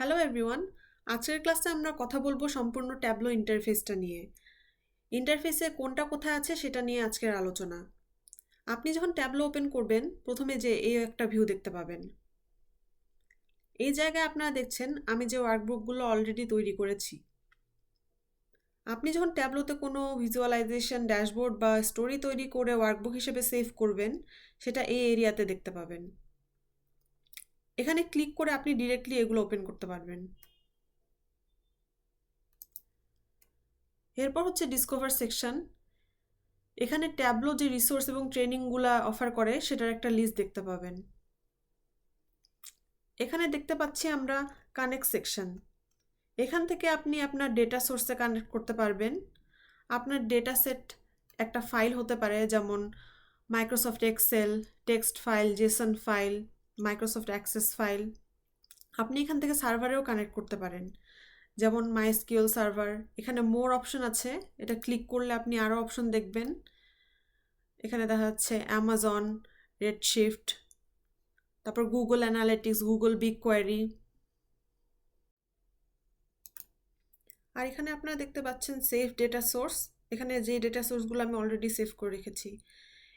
Hello everyone, আজকের ক্লাসে আমরা কথা বলবো সম্পূর্ণ ট্যাবলো ইন্টারফেসটা নিয়ে। ইন্টারফেসে কোনটা কোথায় আছে সেটা নিয়ে আজকের আলোচনা। আপনি যখন ট্যাবলো ওপেন করবেন, প্রথমে যে এই একটা ভিউ দেখতে পাবেন। এই জায়গায় আপনারা দেখছেন আমি যে ওয়ার্কবুকগুলো অলরেডি তৈরি করেছি। আপনি যখন ট্যাবলোতে কোনো ভিজুয়ালাইজেশন, ড্যাশবোর্ড বা স্টোরি তৈরি করে ওয়ার্কবুক হিসেবে সেভ করবেন, সেটা এই এরিয়াতে দেখতে পাবেন। এখানে ক্লিক করে আপনি ডিরেক্টলি এগুলো ওপেন করতে পারবেন। এরপর হচ্ছে ডিসকভার সেকশন। এখানে ট্যাবলো যে রিসোর্স এবং ট্রেনিংগুলা অফার করে সেটার একটা লিস্ট দেখতে পাবেন। এখানে দেখতে পাচ্ছি আমরা কানেক্ট সেকশন। এখান থেকে আপনি আপনার ডেটা সোর্সে কানেক্ট করতে পারবেন। আপনার ডেটা সেট একটা ফাইল হতে পারে, যেমন Microsoft Excel, text file, JSON file, Microsoft Access file. আপনি এখান থেকে সার্ভারেও কানেক্ট করতে পারেন, যেমন মাইএসকিউএল সার্ভার। এখানে মোর অপশন আছে, এটা ক্লিক করলে আপনি আরও অপশন দেখবেন। এখানে দেখা যাচ্ছে অ্যামাজন, রেডশিফট, তারপর Google Analytics, Google BigQuery. আর এখানে আপনারা দেখতে পাচ্ছেন সেভ ডেটা সোর্স। এখানে যে ডেটা সোর্সগুলো আমি অলরেডি সেভ করে রেখেছি।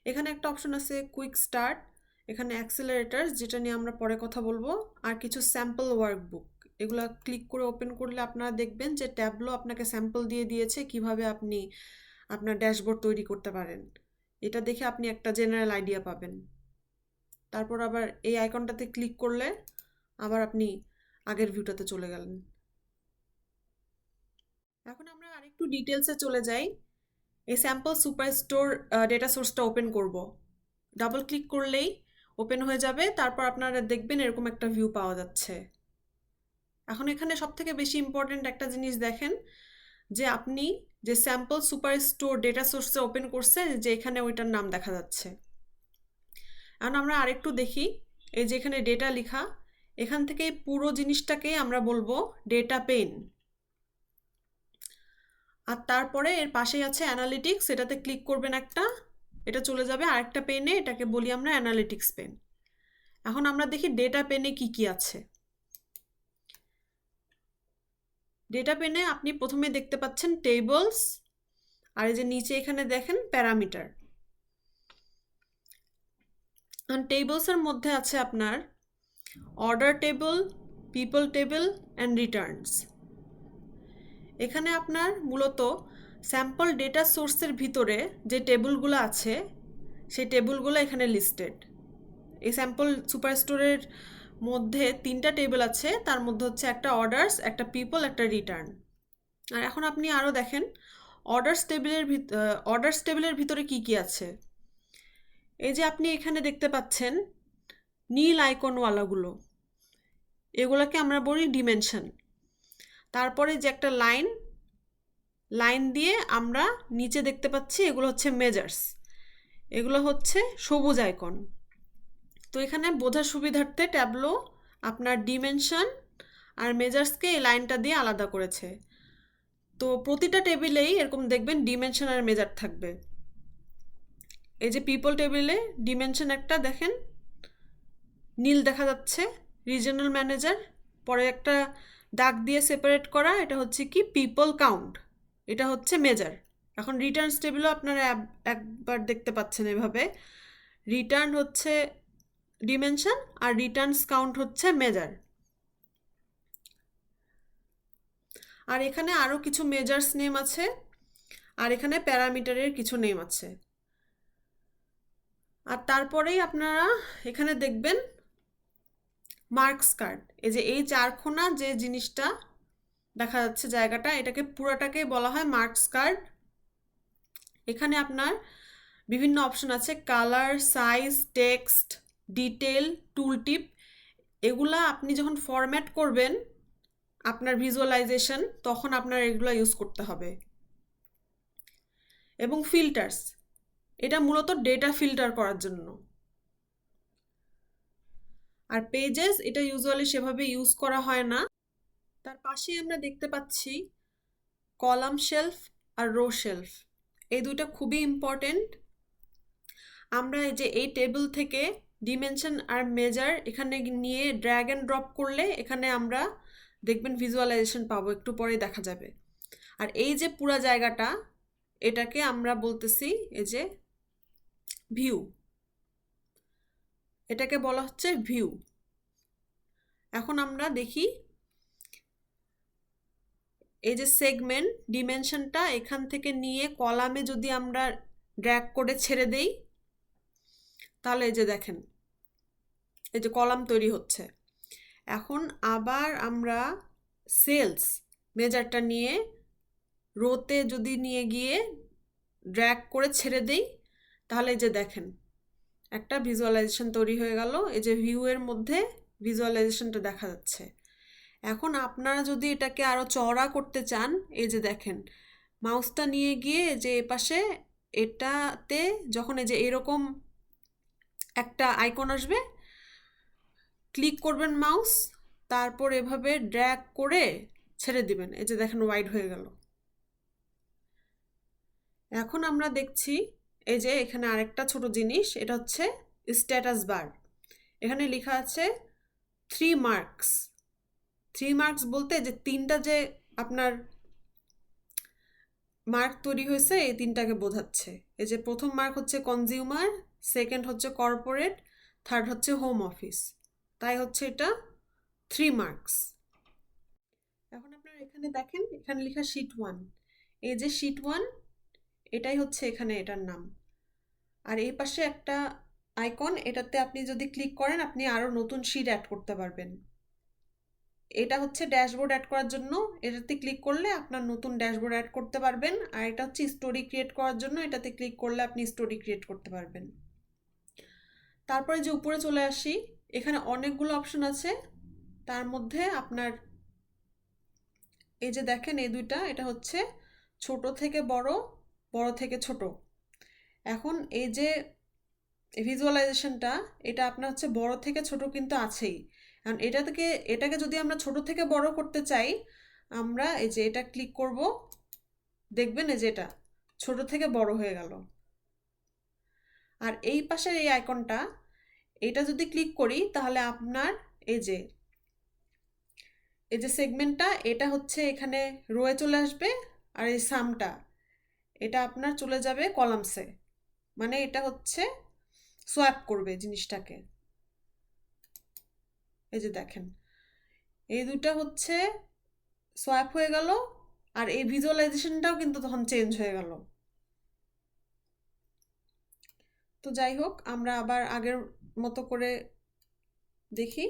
এখানে একটা অপশন আছে কুইক স্টার্ট, এখানে অ্যাক্সেলারেটার, যেটা নিয়ে আমরা পরে কথা বলবো, আর কিছু স্যাম্পল ওয়ার্কবুক। এগুলো ক্লিক করে ওপেন করলে আপনারা দেখবেন যে ট্যাবলো আপনাকে স্যাম্পল দিয়ে দিয়েছে কিভাবে আপনি আপনার ড্যাশবোর্ড তৈরি করতে পারেন। এটা দেখে আপনি একটা জেনারেল আইডিয়া পাবেন। তারপর আবার এই আইকনটাতে ক্লিক করলে আবার আপনি আগের ভিউটাতে চলে গেলেন। এখন আমরা আরেকটু ডিটেলসে চলে যাই। এই স্যাম্পল সুপারস্টোর ডেটা সোর্সটা ওপেন করব। ডাবল ক্লিক করলেই ওপেন হয়ে যাবে। তারপর আপনারা দেখবেন এরকম একটা ভিউ পাওয়া যাচ্ছে। এখন এখানে সবথেকে বেশি ইম্পর্টেন্ট একটা জিনিস দেখেন, যে আপনি যে স্যাম্পল সুপারস্টোর ডেটা সোর্সটা ওপেন করছেন, যে এখানে ওইটার নাম দেখা যাচ্ছে। এখন আমরা আরেকটু দেখি, এই যে এখানে ডেটা লেখা, এখান থেকে পুরো জিনিসটাকে আমরা বলবো ডেটা পেন। আর তারপরে এর পাশেই আছে অ্যানালিটিক্স, এটাতে ক্লিক করবেন একটা, এটা চলে যাবে আরেকটা পেনে, এটাকে বলি আমরা অ্যানালিটিক্স পেন। এখন আমরা দেখি ডেটা পেনে কি কি আছে। ডেটা পেনে আপনি প্রথমে দেখতে পাচ্ছেন টেবলস, আর এই যে নিচে এখানে দেখেন প্যারামিটার। টেবলসের মধ্যে আছে আপনার order table, people table and Returns. এখানে আপনার মূলত স্যাম্পল ডেটা সোর্সের ভিতরে যে টেবলগুলো আছে সেই টেবলগুলো এখানে লিস্টেড। এই স্যাম্পল সুপারস্টোরের মধ্যে 3টা টেবিল আছে, তার মধ্যে হচ্ছে একটা অর্ডার্স, একটা পিপল, একটা রিটার্ন। আর এখন আপনি আরও দেখেন অর্ডার্স টেবিলের ভিতরে কি কি আছে। এই যে আপনি এখানে দেখতে পাচ্ছেন নীল আইকনওয়ালাগুলো, এগুলোকে আমরা বলি ডিমেনশন। তারপরে যে একটা লাইন দিয়ে আমরা নিচে দেখতে পাচ্ছি, এগুলো হচ্ছে মেজার্স, এগুলো হচ্ছে সবুজ আইকন। তো এখানে বোঝার সুবিধার্থে ট্যাবলো আপনার ডিমেনশন আর মেজার্সকে এই লাইনটা দিয়ে আলাদা করেছে। তো প্রতিটা টেবিলেই এরকম দেখবেন ডিমেনশন আর মেজার থাকবে। এই যে পিপল টেবিলে ডিমেনশন একটা দেখেন নীল দেখা যাচ্ছে, রিজিওনাল ম্যানেজার, পরে একটা দাগ দিয়ে সেপারেট করা, এটা হচ্ছে কি পিপল কাউন্ট, এটা হচ্ছে মেজার। এখন রিটার্নস টেবিলও আপনারা একবার দেখতে পাচ্ছেন এভাবে, রিটার্ন হচ্ছে ডিমেনশন আর রিটার্নস কাউন্ট হচ্ছে মেজার। আর এখানে আরও কিছু মেজার্স নেম আছে, আর এখানে প্যারামিটারের কিছু নেম আছে। আর তারপরেই আপনারা এখানে দেখবেন মার্কস কার্ড। এই যে এই চারকোনা যে জিনিসটা দেখা যাচ্ছে জায়গাটা, এটাকে পুরাটাকে বলা হয় মার্কস কার্ড। এখানে আপনার বিভিন্ন অপশন আছে, colour, size, text, detail, tooltip. এগুলা আপনি যখন ফরম্যাট করবেন আপনার ভিজুয়ালাইজেশন, তখন আপনার এগুলো ইউজ করতে হবে। এবং ফিল্টার্স, এটা মূলত ডেটা ফিল্টার করার জন্য। আর পেজেস, এটা ইউজুয়ালি সেভাবে ইউজ করা হয় না। তার পাশে আমরা দেখতে পাচ্ছি কলাম শেলফ আর রো শেলফ, এই দুইটা খুবই ইম্পর্টেন্ট। আমরা এই যে এই টেবিল থেকে ডিমেনশন আর মেজার এখানে নিয়ে ড্র্যাগ অ্যান্ড ড্রপ করলে এখানে আমরা দেখবেন ভিজুয়ালাইজেশন পাবো, একটু পরেই দেখা যাবে। আর এই যে পুরা জায়গাটা, এটাকে আমরা বলতেছি এই যে ভিউ, এটাকে বলা হচ্ছে ভিউ। এখন আমরা দেখি এই যে সেগমেন্ট ডিমেনশনটা এখান থেকে নিয়ে কলামে যদি আমরা ড্র্যাগ করে ছেড়ে দেই, তাহলে এই যে দেখেন এই যে কলাম তৈরি হচ্ছে। এখন আবার আমরা সেলস মেজারটা নিয়ে রোতে যদি নিয়ে গিয়ে ড্র্যাগ করে ছেড়ে দেই, তাহলে এই যে দেখেন একটা ভিজুয়ালাইজেশন তৈরি হয়ে গেল। এই যে ভিউ এর মধ্যে ভিজুয়ালাইজেশনটা দেখা যাচ্ছে। এখন আপনারা যদি এটাকে আরো চওড়া করতে চান, এই যে দেখেন মাউসটা নিয়ে গিয়ে যে এপাশে এটাতে যখন এই যে এরকম একটা আইকন আসবে, ক্লিক করবেন মাউস, তারপর এভাবে ড্র্যাগ করে ছেড়ে দিবেন, এই যে দেখেন ওয়াইড হয়ে গেল। এখন আমরা দেখছি এই যে এখানে আরেকটা ছোট জিনিস, এটা হচ্ছে স্ট্যাটাস বার। এখানে লেখা আছে 3 মার্কস। 3 মার্কস বলতে যে তিনটা যে আপনার মার্ক তৈরি হয়েছে, এই তিনটাকে বোঝাচ্ছে। এই যে প্রথম মার্ক হচ্ছে কনজিউমার, সেকেন্ড হচ্ছে কর্পোরেট, থার্ড হচ্ছে হোম অফিস। তাই হচ্ছে এটা 3 মার্কস। এখন আপনারা এখানে দেখেন, এখানে লেখা শীট 1। এই যে শীট 1, এটাই হচ্ছে এখানে এটার নাম। আর এই পাশে একটা আইকন, এটাতে আপনি যদি ক্লিক করেন আপনি আরো নতুন শীট অ্যাড করতে পারবেন। এটা হচ্ছে ড্যাশবোর্ড অ্যাড করার জন্য, এটাতে ক্লিক করলে আপনার নতুন ড্যাশবোর্ড অ্যাড করতে পারবেন। আর এটা হচ্ছে স্টোরি ক্রিয়েট করার জন্য, এটাতে ক্লিক করলে আপনি স্টোরি ক্রিয়েট করতে পারবেন। তারপরে যে উপরে চলে আসি, এখানে অনেকগুলো অপশন আছে। তার মধ্যে আপনার এই যে দেখেন এই দুইটা, এটা হচ্ছে ছোট থেকে বড়, বড় থেকে ছোট। এখন এই যে ভিজুয়ালাইজেশনটা, এটা আপনার হচ্ছে বড় থেকে ছোট কিন্তু আছেই। কারণ এটাকে যদি আমরা ছোট থেকে বড় করতে চাই, আমরা এই যে এটা ক্লিক করব, দেখবেন এই যে এটা ছোট থেকে বড় হয়ে গেল। আর এই পাশের এই আইকনটা, এটা যদি ক্লিক করি তাহলে আপনার এই যে সেগমেন্টটা, এটা হচ্ছে এখানে রোয়ে চলে আসবে। আর এই সামটা, এটা আপনার চলে যাবে কলামসে। মানে এটা হচ্ছে সোয়াপ করবে জিনিসটাকে। এই যে দেখেন এই দুটা হচ্ছে সোয়াপ হয়ে গেল। আর এই ভিজুয়ালাইজেশনটাও কিন্তু তখন চেঞ্জ হয়ে গেল। তো যাই হোক, আমরা আবার আগের মতো করে দেখি।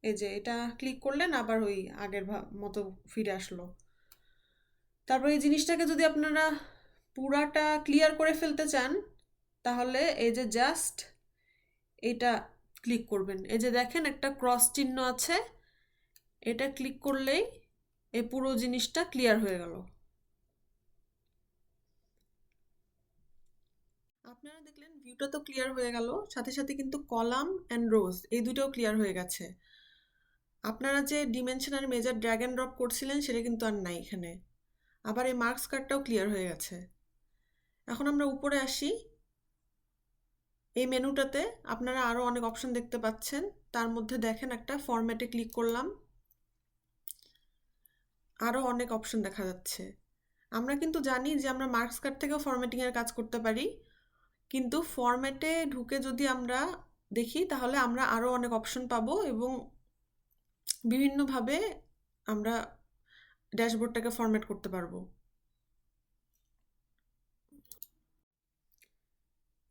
এই যে এটা ক্লিক করলেন, আবার ওই আগের মতো ফিরে আসলো। তারপর এই জিনিসটাকে যদি আপনারা পুরাটা ক্লিয়ার করে ফেলতে চান, তাহলে এই যে জাস্ট এটা ক্লিক করবেন। এই যে দেখেন একটা ক্রস চিহ্ন আছে, এটা ক্লিক করলেই এই পুরো জিনিসটা ক্লিয়ার হয়ে গেল। আপনারা দেখলেন ভিউটা তো ক্লিয়ার হয়ে গেল, সাথে সাথে কিন্তু কলাম অ্যান্ড রোজ এই দুটোও ক্লিয়ার হয়ে গেছে। আপনারা যে ডিমেনশন আর মেজার ড্র্যাগ অ্যান্ড ড্রপ করছিলেন সেটা কিন্তু আর নাই এখানে। আবার এই মার্কস কার্ডটাও ক্লিয়ার হয়ে গেছে। এখন আমরা উপরে আসি। এই মেনুটাতে আপনারা আরও অনেক অপশন দেখতে পাচ্ছেন। তার মধ্যে দেখেন একটা ফরম্যাটে ক্লিক করলাম, আরও অনেক অপশন দেখা যাচ্ছে। আমরা কিন্তু জানি যে আমরা মার্কস কার্ড থেকেও ফরম্যাটিংয়ের কাজ করতে পারি, কিন্তু ফরম্যাটে ঢুকে যদি আমরা দেখি তাহলে আমরা আরও অনেক অপশন পাবো এবং বিভিন্নভাবে আমরা ড্যাশবোর্ডটাকে ফরম্যাট করতে পারবো।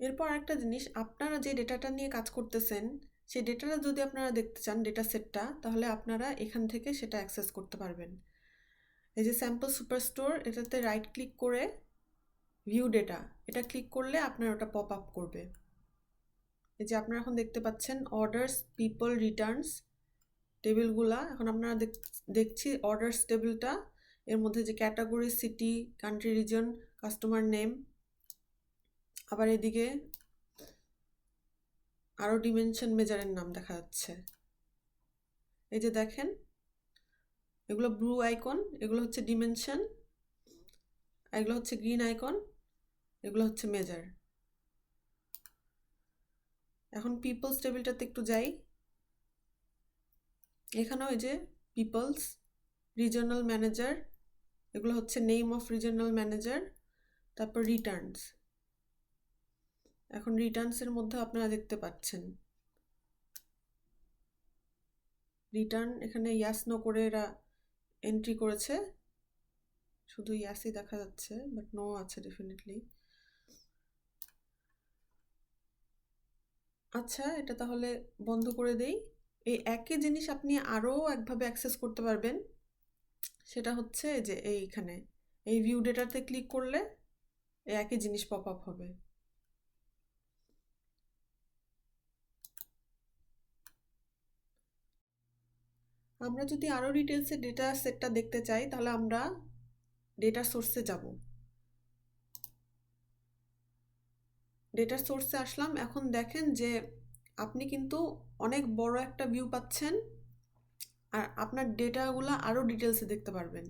এরপর একটা জিনিস, আপনারা যে ডেটাটা নিয়ে কাজ করতেছেন সেই ডেটাটা যদি আপনারা দেখতে চান ডেটা সেটটা, তাহলে আপনারা এখান থেকে সেটা অ্যাক্সেস করতে পারবেন। এই যে স্যাম্পল সুপারস্টোর, এটাতে রাইট ক্লিক করে ভিউ ডেটা, এটা ক্লিক করলে আপনার ওটা পপ আপ করবে। এই যে আপনারা এখন দেখতে পাচ্ছেন অর্ডার্স, পিপল, রিটার্নস টেবিলগুলা। এখন আপনারা দেখছি অর্ডার্স টেবিলটা, এর মধ্যে যে category, city, country, reason, customer name, আবার এদিকে আরও ডিমেনশন মেজারের নাম দেখা যাচ্ছে। এই যে দেখেন এগুলো ব্লু আইকন, এগুলো হচ্ছে ডিমেনশন, এগুলো হচ্ছে গ্রিন আইকন, এগুলো হচ্ছে মেজার। এখন পিপলস টেবিলটাতে একটু যাই। এখানেও এই যে পিপলস, রিজনাল ম্যানেজার, এগুলো হচ্ছে নেম অফ রিজনাল ম্যানেজার, তারপর রিটার্নস। এখন রিটার্নসের মধ্যে আপনারা দেখতে পাচ্ছেন রিটার্ন, এখানে ইয়াস নো করে এরা এন্ট্রি করেছে, শুধু ইয়াসই দেখা যাচ্ছে, বাট নো আছে ডেফিনেটলি। আচ্ছা, এটা তাহলে বন্ধ করে দেই। এই একই জিনিস আপনি আরও একভাবে অ্যাক্সেস করতে পারবেন, সেটা হচ্ছে যে এইখানে এই ভিউ ডেটাতে ক্লিক করলে এই একই জিনিস পপ আপ হবে। আমরা যদি আরও ডিটেলসে ডেটা সেটটা দেখতে চাই তাহলে আমরা ডেটা সোর্সে যাব। ডেটা সোর্সে আসলাম। এখন দেখেন যে আপনি কিন্তু অনেক বড় একটা ভিউ পাচ্ছেন, আর আপনার ডেটাগুলো আরও ডিটেলসে দেখতে পারবেন।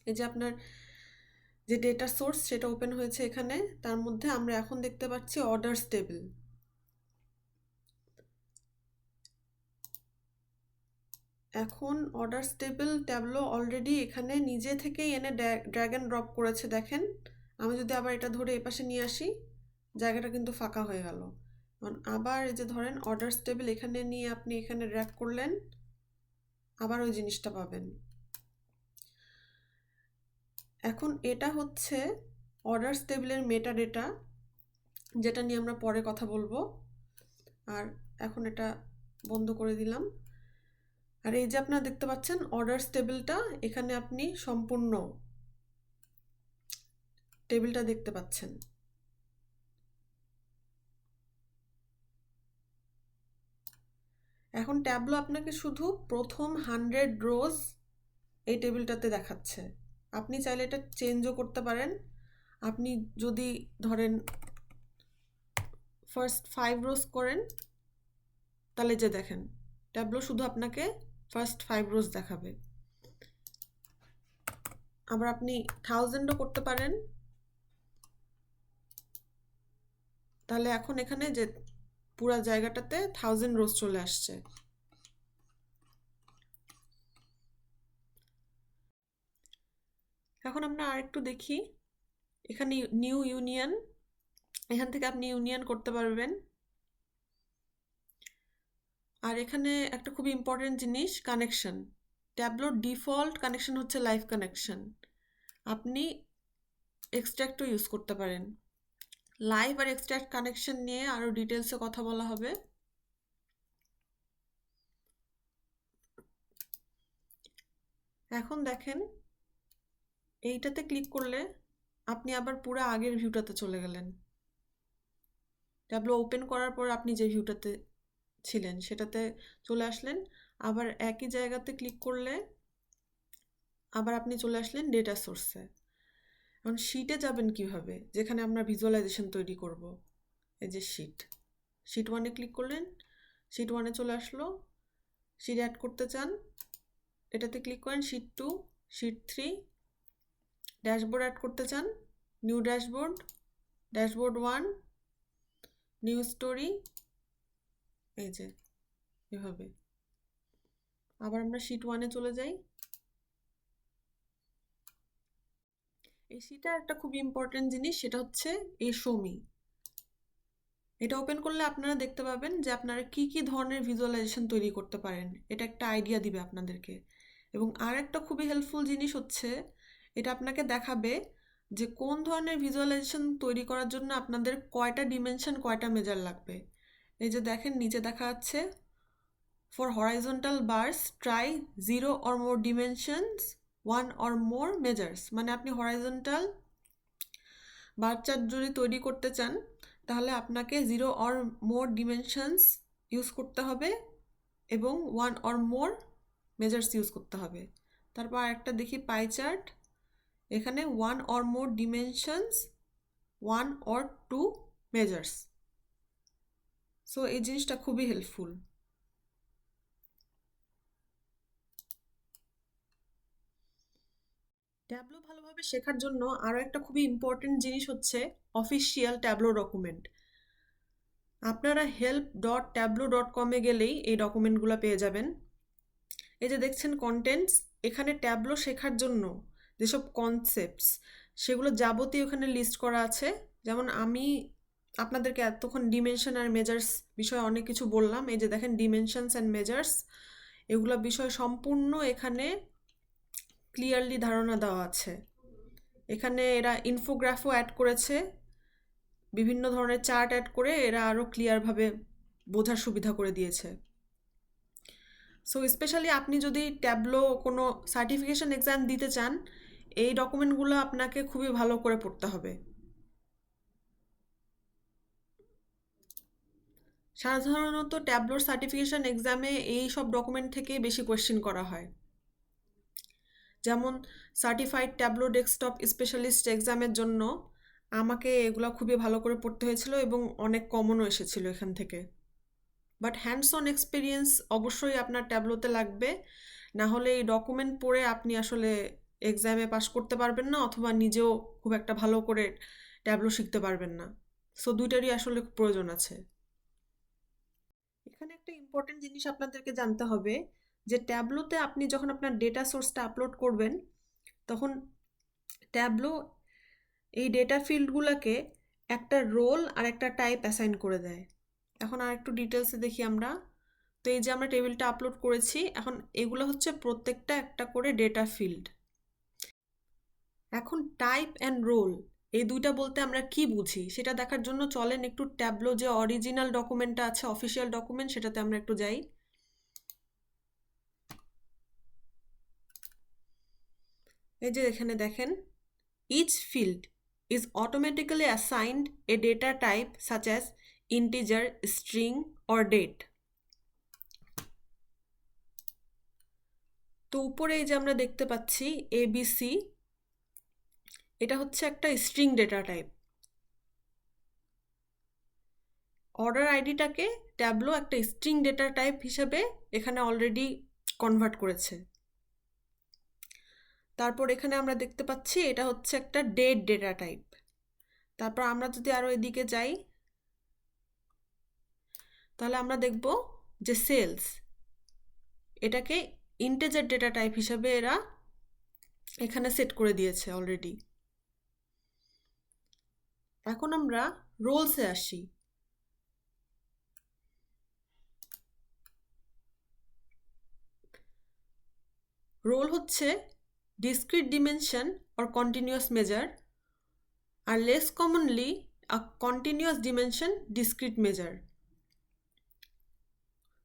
এই যে আপনার যে ডেটা সোর্স সেটা ওপেন হয়েছে এখানে, তার মধ্যে আমরা এখন দেখতে পাচ্ছি অর্ডার্স টেবিল। এখন অর্ডার্স টেবিল ট্যাবলো অলরেডি এখানে নিজে থেকেই এনে ড্র্যাগ অ্যান্ড ড্রপ করেছে। দেখেন, আমি যদি আবার এটা ধরে এপাশে নিয়ে আসি, জায়গাটা কিন্তু ফাঁকা হয়ে গেল। আবার এই যে ধরেন অর্ডার্স টেবিল এখানে নিয়ে আপনি এখানে ড্র্যাগ করলেন, আবার ওই জিনিসটা পাবেন। এখন এটা হচ্ছে অর্ডার্স টেবিলের মেটা ডেটা, যেটা নিয়ে আমরা পরে কথা বলবো। আর এখন এটা বন্ধ করে দিলাম। আর এই যে আপনারা দেখতে পাচ্ছেন অর্ডার্স টেবিলটা, এখানে আপনি সম্পূর্ণ টেবিলটা দেখতে পাচ্ছেন। এখন ট্যাবলো আপনাকে শুধু প্রথম 100 রোজ এই টেবিলটাতে দেখাচ্ছে। আপনি চাইলে এটা চেঞ্জও করতে পারেন। আপনি যদি ধরেন ফার্স্ট 5 রোজ করেন, তাহলে যে দেখেন ট্যাবলো শুধু আপনাকে ফার্স্ট 5 রোজ দেখাবে। আবার আপনি 1000ও করতে পারেন, তাহলে এখন এখানে যে পুরো জায়গাটাতে 1000 রোজ চলে আসছে। এখন আমরা আরেকটু দেখি, এখানে নিউ ইউনিয়ন, এখান থেকে আপনি ইউনিয়ন করতে পারবেন। আর এখানে একটা খুব ইম্পর্টেন্ট জিনিস, কানেকশন। ট্যাবলোর ডিফল্ট কানেকশন হচ্ছে লাইভ কানেকশন, আপনি এক্সট্র্যাক্টও ইউজ করতে পারেন। লাইভ আর এক্সট্র্যাক্ট কানেকশন নিয়ে আরও ডিটেলসে কথা বলা হবে। এখন দেখেন এইটাতে ক্লিক করলে আপনি আবার পুরো আগের ভিউটাতে চলে গেলেন। ট্যাবলো ওপেন করার পর আপনি যে ভিউটাতে ছিলেন সেটাতে চলে আসলেন। আবার একই জায়গাতে ক্লিক করলে আবার আপনি চলে আসলেন ডেটা সোর্সে। এখন শিটে যাবেন কিভাবে, যেখানে আমরা ভিজুয়ালাইজেশন তৈরি করব। এই যে শিট 1-এ ক্লিক করলেন, শিট 1-এ চলে আসলো। শিট অ্যাড করতে চান, এটাতে ক্লিক করেন। শিট 2, শিট 3, ড্যাশবোর্ড অ্যাড করতে চান, new dashboard, dashboard 1, new story, এই যে এভাবে। আবার আমরা শিট 1-এ চলে যাই। এই শিটে একটা খুব ইম্পর্টেন্ট জিনিস, সেটা হচ্ছে এই শোমি। এটা ওপেন করলে আপনারা দেখতে পাবেন যে আপনারা কি কি ধরনের ভিজুয়ালাইজেশন তৈরি করতে পারেন। এটা একটা আইডিয়া দিবে আপনাদেরকে। এবং আর একটা খুবই হেল্পফুল জিনিস হচ্ছে, এটা আপনাকে দেখাবে যে কোন ধরনের ভিজুয়ালাইজেশন তৈরি করার জন্য আপনাদের কয়টা ডিমেনশন, কয়টা মেজার লাগবে। এই যে দেখেন নিচে দেখা যাচ্ছে, for horizontal bars try 0 or more dimensions, 1 or more measures। মানে আপনি হরাইজন্টাল বার চার্ট যদি তৈরি করতে চান তাহলে আপনাকে 0 or more dimensions ইউজ করতে হবে এবং 1 or more measures ইউজ করতে হবে। তারপর একটা দেখি পাই চার্ট, এখানে 1 or more dimensions, 1 or 2 measures। So এই জিনিসটা খুবই হেল্পফুল। ট্যাবলো ভালোভাবে শেখার জন্য আরও একটা খুবই ইম্পর্টেন্ট জিনিস হচ্ছে অফিসিয়াল ট্যাবলো ডকুমেন্ট। আপনারা help.tableau.com-এ গেলেই এই ডকুমেন্টগুলো পেয়ে যাবেন। এই যে দেখছেন কন্টেন্টস, এখানে ট্যাবলো শেখার জন্য যেসব কনসেপ্টস সেগুলো যাবতীয় এখানে লিস্ট করা আছে। যেমন আমি আপনাদেরকে এতক্ষণ ডিমেনশন আর মেজার্স বিষয়ে অনেক কিছু বললাম। এই যে দেখেন ডিমেনশনস অ্যান্ড মেজার্স, এগুলো বিষয় সম্পূর্ণ এখানে ক্লিয়ারলি ধারণা দেওয়া আছে। এখানে এরা ইনফোগ্রাফও অ্যাড করেছে, বিভিন্ন ধরনের চার্ট অ্যাড করে এরা আরও ক্লিয়ারভাবে বোঝার সুবিধা করে দিয়েছে। সো স্পেশালি আপনি যদি ট্যাবলো কোনো সার্টিফিকেশন এক্সাম দিতে চান, এই ডকুমেন্টগুলো আপনাকে খুবই ভালো করে পড়তে হবে। সাধারণত ট্যাবলোর সার্টিফিকেশন এক্সামে এই সব ডকুমেন্ট থেকে বেশি কোয়েশ্চেন করা হয়। যেমন সার্টিফাইড ট্যাবলো ডেস্কটপ স্পেশালিস্ট এক্সামের জন্য আমাকে এগুলো খুবই ভালো করে পড়তে হয়েছিল এবং অনেক কমনও এসেছিল এখান থেকে। বাট হ্যান্ডস অন এক্সপিরিয়েন্স অবশ্যই আপনার ট্যাবলোতে লাগবে, না হলে এই ডকুমেন্ট পড়ে আপনি আসলে এক্সামে পাস করতে পারবেন না, অথবা নিজেও খুব একটা ভালো করে ট্যাবলো শিখতে পারবেন না। সো দুইটারই আসলে প্রয়োজন আছে। এখানে একটা ইম্পর্টেন্ট জিনিস আপনাদেরকে জানতে হবে যে ট্যাবলোতে আপনি যখন আপনার ডেটা সোর্সটা আপলোড করবেন, তখন ট্যাবলো এই ডেটা ফিল্ডগুলোকে একটা রোল আর একটা টাইপ অ্যাসাইন করে দেয়। এখন আর একটু ডিটেলসে দেখি আমরা। তো এই যে আমরা টেবিলটা আপলোড করেছি, এখন এগুলো হচ্ছে প্রত্যেকটা একটা করে ডেটা ফিল্ড। এখন টাইপ অ্যান্ড রোল এই দুইটা বলতে আমরা কি বুঝি সেটা দেখার জন্য চলেন একটু ট্যাবলো যে অরিজিনাল ডকুমেন্টটা আছে, অফিসিয়াল ডকুমেন্ট, সেটাতে আমরা একটু যাই। এই যে এখানে দেখেন, each field is automatically assigned a data type such as integer, string or date. তো উপরে এই যে আমরা দেখতে পাচ্ছি ABC, এটা হচ্ছে একটা স্ট্রিং ডেটা টাইপ। অর্ডার আইডিটাকে ট্যাবলো একটা স্ট্রিং ডেটা টাইপ হিসেবে এখানে অলরেডি কনভার্ট করেছে। তারপর এখানে আমরা দেখতে পাচ্ছি এটা হচ্ছে একটা ডেট ডেটা টাইপ। তারপর আমরা যদি আরও এদিকে যাই, তাহলে আমরা দেখব যে সেলস, এটাকে ইন্টিজার ডেটা টাইপ হিসেবে এরা এখানে সেট করে দিয়েছে অলরেডি। এখন আমরা রোলসে আসি। রোল হচ্ছে discrete dimension or continuous measure, আর less commonly a continuous dimension discrete measure.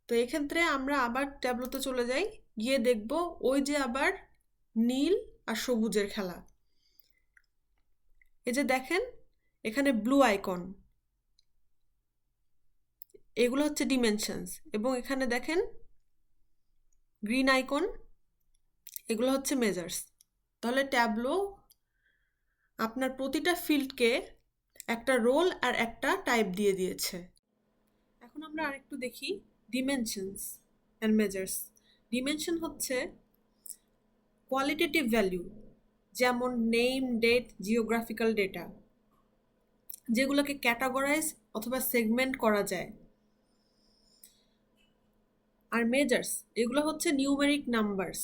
তো এক্ষেত্রে আমরা আবার ট্যাবলোতে চলে যাই, গিয়ে দেখব ওই যে আবার নীল আর সবুজের খেলা। এই যে দেখেন এখানে ব্লু আইকন, এগুলো হচ্ছে ডিমেনশনস, এবং এখানে দেখেন গ্রিন আইকন, এগুলো হচ্ছে মেজার্স। তাহলে ট্যাবলো আপনার প্রতিটা ফিল্ডকে একটা রোল আর একটা টাইপ দিয়ে দিয়েছে। এখন আমরা আরেকটু দেখি ডিমেনশনস অ্যান্ড মেজার্স। ডিমেনশন হচ্ছে কোয়ালিটেটিভ ভ্যালু, যেমন নেম, ডেট, জিওগ্রাফিক্যাল ডেটা, যেগুলোকে ক্যাটাগরাইজ অথবা সেগমেন্ট করা যায়। আর মেজার্স এগুলো হচ্ছে নিউমেরিক নাম্বারস,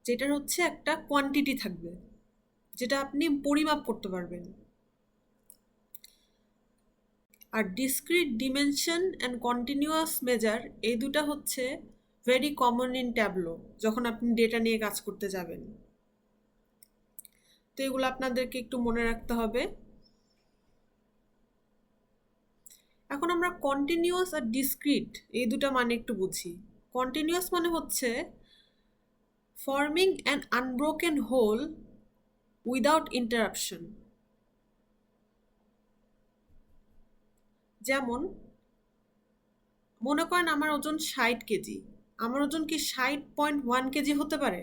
যেটার হচ্ছে একটা কোয়ান্টিটি থাকবে যেটা আপনি পরিমাপ করতে পারবেন। আর discrete dimension and continuous measure এই দুটা হচ্ছে ভেরি কমন ইন ট্যাবলো যখন আপনি ডেটা নিয়ে কাজ করতে যাবেন। তো এগুলো আপনাদেরকে একটু মনে রাখতে হবে। এখন আমরা কন্টিনিউয়াস আর ডিসক্রিট এই দুটা মানে একটু বুঝি। কন্টিনিউয়াস মানে হচ্ছে forming an unbroken whole without interruption. যেমন মনে করেন আমার ওজন 60 কেজি, আমার ওজন কি 60.1 কেজি হতে পারে?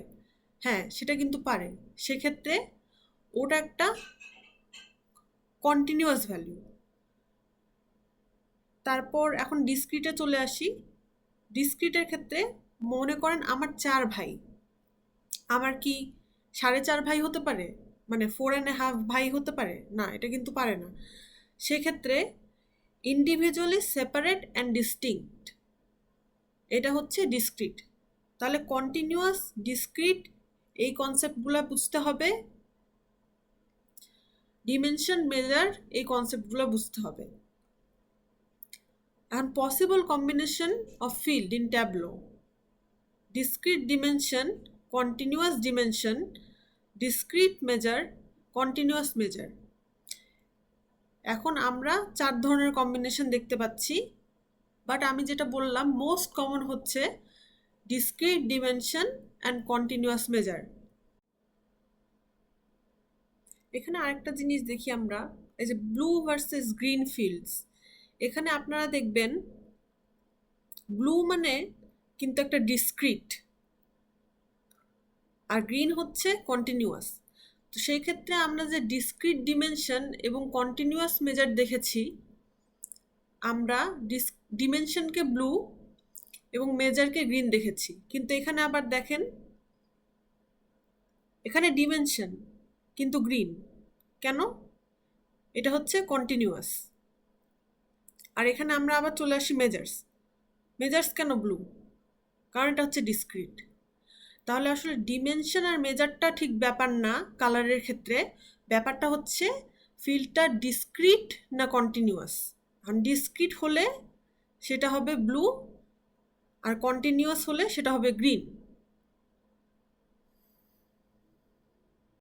হ্যাঁ, সেটা কিন্তু পারে। সেক্ষেত্রে ওটা একটা কন্টিনিউয়াস ভ্যালু। তারপর এখন ডিসক্রিটে চলে আসি। ডিসক্রিটের ক্ষেত্রে মনে করেন আমার 4 ভাই, আমার কি 4.5 ভাই হতে পারে? মানে 4.5 ভাই হতে পারে না, এটা কিন্তু পারে না। সেক্ষেত্রে ইন্ডিভিজুয়ালি সেপারেট অ্যান্ড ডিস্টিংক্ট, এটা হচ্ছে ডিসক্রিট। তাহলে কন্টিনিউয়াস, ডিসক্রিট এই কনসেপ্টগুলো বুঝতে হবে, ডিমেনশন, মেজার এই কনসেপ্টগুলো বুঝতে হবে। এখন possible combination of field in tableau: discrete dimension, continuous dimension, discrete measure, continuous measure। এখন আমরা 4 ধরনের কম্বিনেশন দেখতে পাচ্ছি, বাট আমি যেটা বললাম মোস্ট কমন হচ্ছে discrete dimension and continuous measure। এখানে আরেকটা জিনিস দেখি আমরা, এই যে ব্লু ভার্সেস গ্রিন ফিল্ডস, এখানে আপনারা দেখবেন ব্লু মানে কিন্তু একটা ডিসক্রিট, আর গ্রিন হচ্ছে কন্টিনিউয়াস। তো সেই ক্ষেত্রে আমরা যে ডিসক্রিট ডিমেনশন এবং কন্টিনিউয়াস মেজার দেখেছি, আমরা ডিমেনশনকে ব্লু এবং মেজারকে গ্রিন দেখেছি, কিন্তু এখানে আবার দেখেন এখানে ডিমেনশন কিন্তু গ্রিন, কেন? এটা হচ্ছে কন্টিনিউয়াস। আর এখানে আমরা আবার চলে আসি মেজার্স কেন ব্লু? কারণ এটা হচ্ছে ডিসক্রিট। তাহলে আসলে ডিমেনশন আর মেজারটা ঠিক ব্যাপার না কালারের ক্ষেত্রে, ব্যাপারটা হচ্ছে ফিল্ডটা ডিসক্রিট না কন্টিনিউয়াস। আর ডিসক্রিট হলে সেটা হবে ব্লু, আর কন্টিনিউয়াস হলে সেটা হবে গ্রিন।